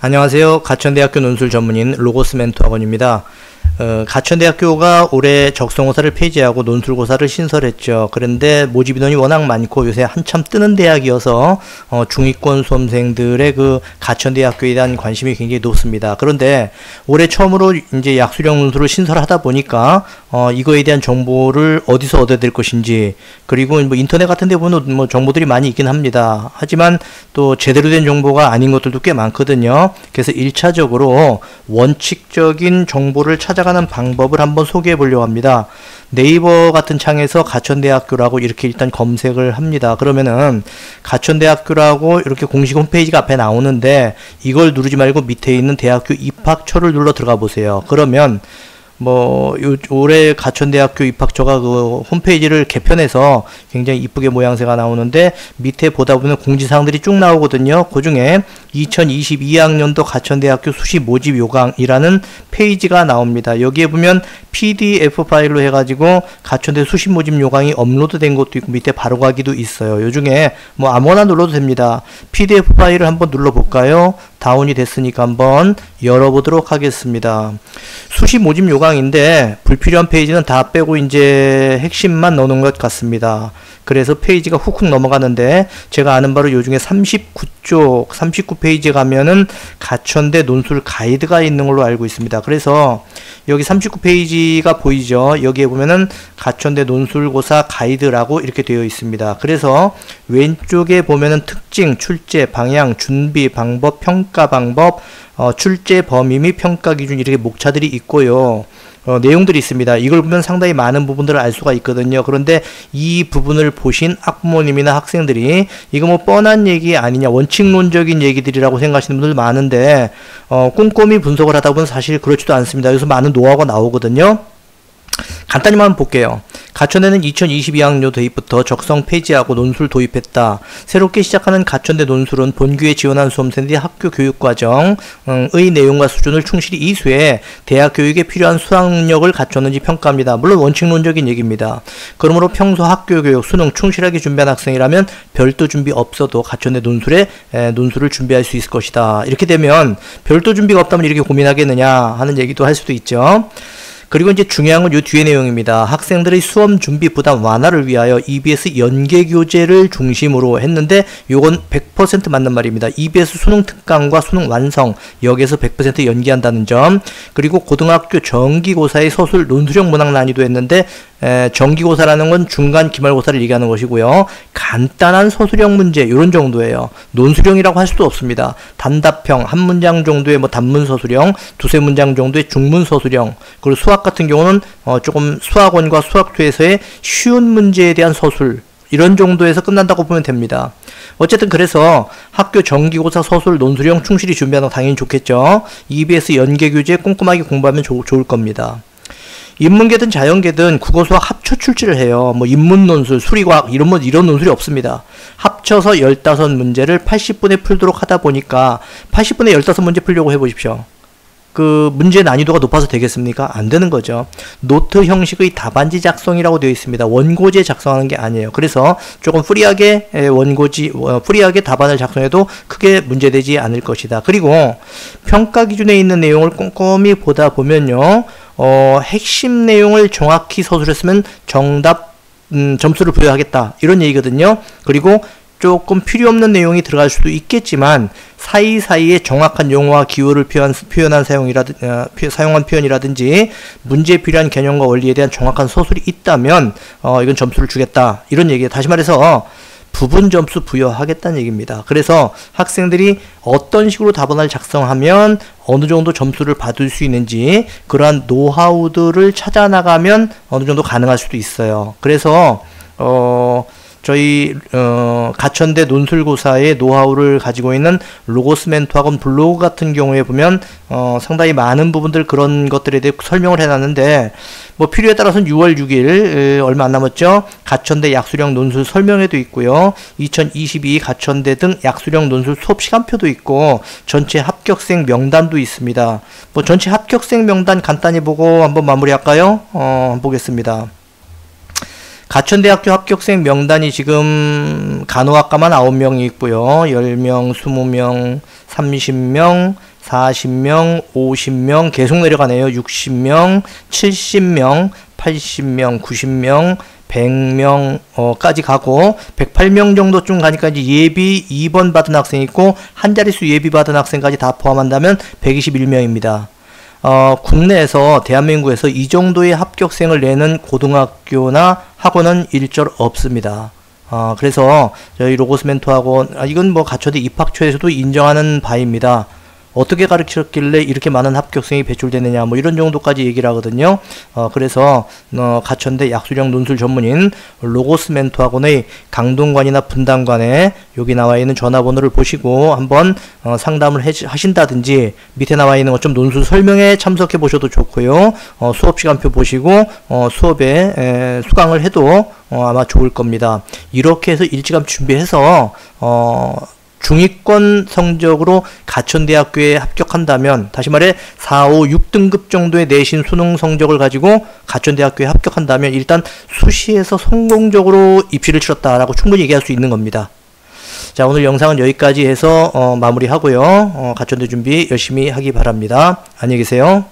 안녕하세요. 가천대학교 논술 전문인 로고스 멘토학원입니다. 가천대학교가 올해 적성고사를 폐지하고 논술고사를 신설했죠. 그런데 모집 인원이 워낙 많고 요새 한참 뜨는 대학이어서 중위권 수험생들의 그 가천대학교에 대한 관심이 굉장히 높습니다. 그런데 올해 처음으로 이제 약수령 논술을 신설하다 보니까 이거에 대한 정보를 어디서 얻어야 될 것인지, 그리고 뭐 인터넷 같은 데 보면 뭐 정보들이 많이 있긴 합니다. 하지만 또 제대로 된 정보가 아닌 것들도 꽤 많거든요. 그래서 1차적으로 원칙적인 정보를 찾아가는 방법을 한번 소개해 보려고 합니다. 네이버 같은 창에서 가천대학교라고 이렇게 일단 검색을 합니다. 그러면은 가천대학교라고 이렇게 공식 홈페이지가 앞에 나오는데, 이걸 누르지 말고 밑에 있는 대학교 입학처를 눌러 들어가 보세요. 그러면 올해 가천대학교 입학처가 그 홈페이지를 개편해서 굉장히 이쁘게 모양새가 나오는데, 밑에 보다 보면 공지사항들이 쭉 나오거든요. 그 중에 2022학년도 가천대학교 수시 모집 요강이라는 페이지가 나옵니다. 여기에 보면 PDF 파일로 해가지고 가천대 수시 모집 요강이 업로드된 것도 있고 밑에 바로가기도 있어요. 요 중에 뭐 아무거나 눌러도 됩니다. PDF 파일을 한번 눌러볼까요? 다운이 됐으니까 한번 열어보도록 하겠습니다. 수시 모집 요강인데 불필요한 페이지는 다 빼고 이제 핵심만 넣는 것 같습니다. 그래서 페이지가 훅훅 넘어가는데, 제가 아는 바로 요 중에 39페이지 가면은 가천대 논술 가이드가 있는 걸로 알고 있습니다. 그래서 여기 39페이지가 보이죠? 여기에 보면은 가천대 논술고사 가이드라고 이렇게 되어 있습니다. 그래서 왼쪽에 보면은 특징, 출제, 방향, 준비, 방법, 평가 방법, 출제 범위 및 평가 기준, 이렇게 목차들이 있고요. 내용들이 있습니다. 이걸 보면 상당히 많은 부분들을 알 수가 있거든요. 그런데 이 부분을 보신 학부모님이나 학생들이 이거 뭐 뻔한 얘기 아니냐, 원칙론적인 얘기들이라고 생각하시는 분들 많은데, 꼼꼼히 분석을 하다 보면 사실 그렇지도 않습니다. 여기서 많은 노하우가 나오거든요. 간단히만 볼게요. 가천대는 2022학년 도입부터 적성 폐지하고 논술 도입했다. 새롭게 시작하는 가천대 논술은 본규에 지원한 수험생들이 학교 교육과정의 내용과 수준을 충실히 이수해 대학 교육에 필요한 수학력을 갖췄는지 평가합니다. 물론 원칙론적인 얘기입니다. 그러므로 평소 학교 교육, 수능 충실하게 준비한 학생이라면 별도 준비 없어도 가천대 논술을 준비할 수 있을 것이다. 이렇게 되면 별도 준비가 없다면 이렇게 고민하겠느냐 하는 얘기도 할 수도 있죠. 그리고 이제 중요한 건 요 뒤에 내용입니다. 학생들의 수험 준비 부담 완화를 위하여 EBS 연계 교재를 중심으로 했는데, 요건 100% 맞는 말입니다. EBS 수능 특강과 수능 완성, 여기에서 100% 연기한다는 점. 그리고 고등학교 정기고사의 서술 논술형 문항 난이도 했는데, 정기고사라는 건 중간 기말고사를 얘기하는 것이고요. 간단한 서술형 문제 이런 정도예요. 논술형이라고 할 수도 없습니다. 단답형, 한 문장 정도의 뭐 단문 서술형, 두세 문장 정도의 중문 서술형, 그리고 수학 같은 경우는 조금 수학원과 수학투에서의 쉬운 문제에 대한 서술, 이런 정도에서 끝난다고 보면 됩니다. 어쨌든 그래서 학교 정기고사 서술 논술형 충실히 준비하는 거 당연히 좋겠죠. EBS 연계교재 꼼꼼하게 공부하면 좋을 겁니다. 인문계든 자연계든 국어 수학 합쳐 출제를 해요. 뭐 인문 논술, 수리과학 이런 논술이 없습니다. 합쳐서 15문제를 80분에 풀도록 하다 보니까 80분에 15문제 풀려고 해보십시오. 그 문제 난이도가 높아서 되겠습니까? 안 되는 거죠. 노트 형식의 답안지 작성이라고 되어 있습니다. 원고지에 작성하는 게 아니에요. 그래서 조금 프리하게 프리하게 답안을 작성해도 크게 문제되지 않을 것이다. 그리고 평가 기준에 있는 내용을 꼼꼼히 보다 보면요, 핵심 내용을 정확히 서술했으면 정답 점수를 부여하겠다, 이런 얘기거든요. 그리고 조금 필요 없는 내용이 들어갈 수도 있겠지만 사이사이에 정확한 용어와 기호를 표현한 사용한 표현이라든지 문제에 필요한 개념과 원리에 대한 정확한 서술이 있다면 이건 점수를 주겠다, 이런 얘기예요. 다시 말해서 부분 점수 부여하겠다는 얘기입니다. 그래서 학생들이 어떤 식으로 답안을 작성하면 어느 정도 점수를 받을 수 있는지, 그러한 노하우들을 찾아나가면 어느 정도 가능할 수도 있어요. 그래서 저희 가천대 논술고사의 노하우를 가지고 있는 로고스 멘토학원 블로그 같은 경우에 보면 상당히 많은 부분들, 그런 것들에 대해 설명을 해놨는데, 뭐 필요에 따라서는 6월 6일 얼마 안 남았죠. 가천대 약수령 논술 설명회도 있고요. 2022 가천대 등 약수령 논술 수업 시간표도 있고 전체 합격생 명단도 있습니다. 뭐 전체 합격생 명단 간단히 보고 한번 마무리할까요? 보겠습니다. 가천대학교 합격생 명단이 지금 간호학과만 9명이 있고요. 10명, 20명, 30명, 40명, 50명 계속 내려가네요. 60명, 70명, 80명, 90명, 100명까지 가고 108명 정도쯤 가니까 이제 예비 2번 받은 학생이 있고 한 자릿수 예비 받은 학생까지 다 포함한다면 121명입니다. 국내에서 대한민국에서 이 정도의 합격생을 내는 고등학교나 학원은 일절 없습니다. 그래서 저희 로고스 멘토학원 이건 뭐 가초대 입학처에서도 인정하는 바입니다. 어떻게 가르쳤길래 이렇게 많은 합격생이 배출되느냐 뭐 이런 정도까지 얘기를 하거든요. 그래서 가천대 약수령 논술 전문인 로고스 멘토학원의 강동관이나 분담관에 여기 나와 있는 전화번호를 보시고 한번 상담을 하신다든지 밑에 나와 있는 것 좀 논술 설명에 참석해 보셔도 좋고요. 수업 시간표 보시고 수업에 수강을 해도 아마 좋을 겁니다. 이렇게 해서 일찌감치 준비해서 중위권 성적으로 가천대학교에 합격한다면, 다시 말해 4, 5, 6등급 정도의 내신 수능 성적을 가지고 가천대학교에 합격한다면 일단 수시에서 성공적으로 입시를 치렀다라고 충분히 얘기할 수 있는 겁니다. 자, 오늘 영상은 여기까지 해서 마무리하고요. 가천대 준비 열심히 하기 바랍니다. 안녕히 계세요.